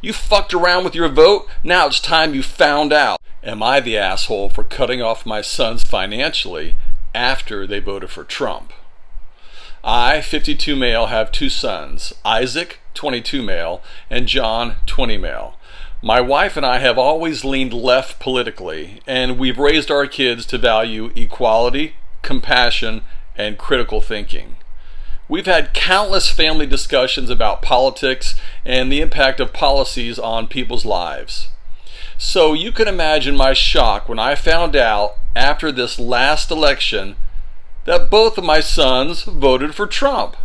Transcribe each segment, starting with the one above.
You fucked around with your vote, now it's time you found out. Am I the asshole for cutting off my sons financially after they voted for Trump? I, 52 male, have two sons, Isaac, 22 male, and John, 20 male. My wife and I have always leaned left politically, and we've raised our kids to value equality, compassion, and critical thinking. We've had countless family discussions about politics and the impact of policies on people's lives. So you can imagine my shock when I found out after this last election that both of my sons voted for Trump.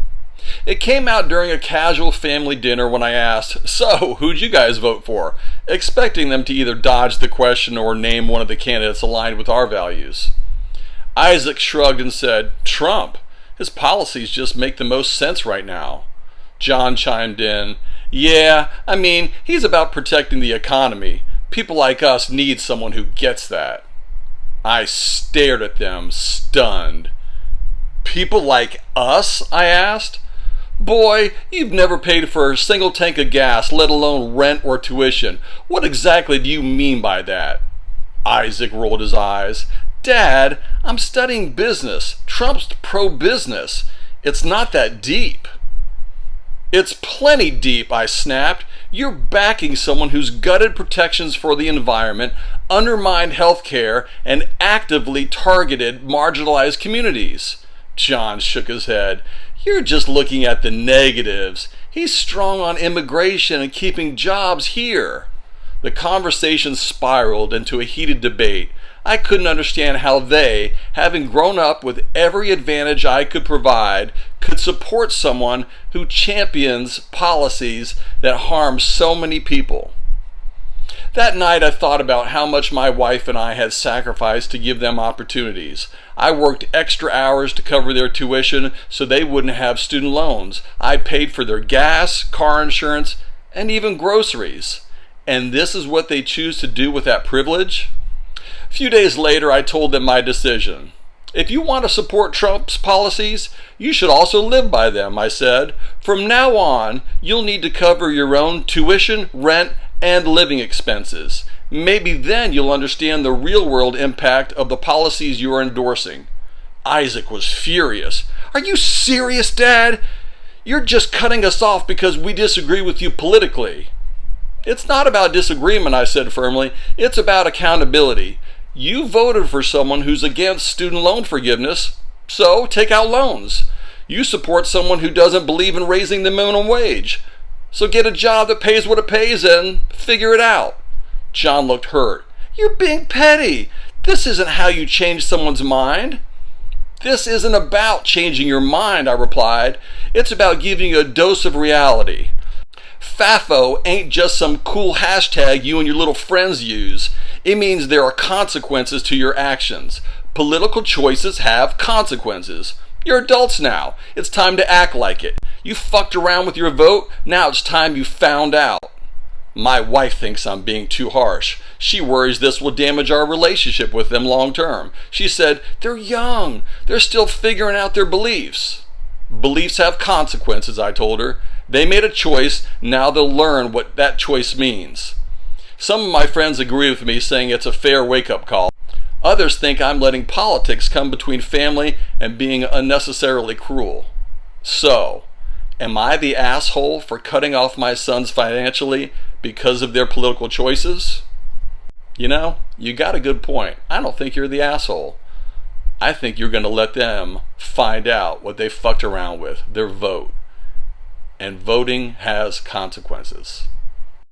It came out during a casual family dinner when I asked, "So, who'd you guys vote for?" expecting them to either dodge the question or name one of the candidates aligned with our values. Isaac shrugged and said, "Trump. His policies just make the most sense right now." John chimed in, "Yeah, I mean, he's about protecting the economy. People like us need someone who gets that." I stared at them, stunned. "People like us?" I asked. "Boy, you've never paid for a single tank of gas, let alone rent or tuition. What exactly do you mean by that?" Isaac rolled his eyes. "Dad, I'm studying business. Trump's pro-business. It's not that deep." "It's plenty deep," I snapped. "You're backing someone who's gutted protections for the environment, undermined health care, and actively targeted marginalized communities." John shook his head. "You're just looking at the negatives. He's strong on immigration and keeping jobs here." The conversation spiraled into a heated debate. I couldn't understand how they, having grown up with every advantage I could provide, could support someone who champions policies that harm so many people. That night I thought about how much my wife and I had sacrificed to give them opportunities. I worked extra hours to cover their tuition so they wouldn't have student loans. I paid for their gas, car insurance, and even groceries. And this is what they choose to do with that privilege? A few days later, I told them my decision. "If you want to support Trump's policies, you should also live by them," I said. "From now on, you'll need to cover your own tuition, rent, and living expenses. Maybe then you'll understand the real-world impact of the policies you are endorsing." Isaac was furious. "Are you serious, Dad? You're just cutting us off because we disagree with you politically." "It's not about disagreement," I said firmly. "It's about accountability. You voted for someone who's against student loan forgiveness, so take out loans. You support someone who doesn't believe in raising the minimum wage, so get a job that pays what it pays and figure it out." John looked hurt. "You're being petty. This isn't how you change someone's mind." "This isn't about changing your mind," I replied. "It's about giving you a dose of reality. FAFO ain't just some cool hashtag you and your little friends use. It means there are consequences to your actions. Political choices have consequences. You're adults now. It's time to act like it. You fucked around with your vote, now it's time you found out." My wife thinks I'm being too harsh. She worries this will damage our relationship with them long term. She said, "They're young. They're still figuring out their beliefs." "Beliefs have consequences," I told her. "They made a choice, now they'll learn what that choice means." Some of my friends agree with me, saying it's a fair wake-up call. Others think I'm letting politics come between family and being unnecessarily cruel. So, am I the asshole for cutting off my sons financially because of their political choices? You know, you got a good point. I don't think you're the asshole. I think you're going to let them find out what they fucked around with, their vote. And voting has consequences.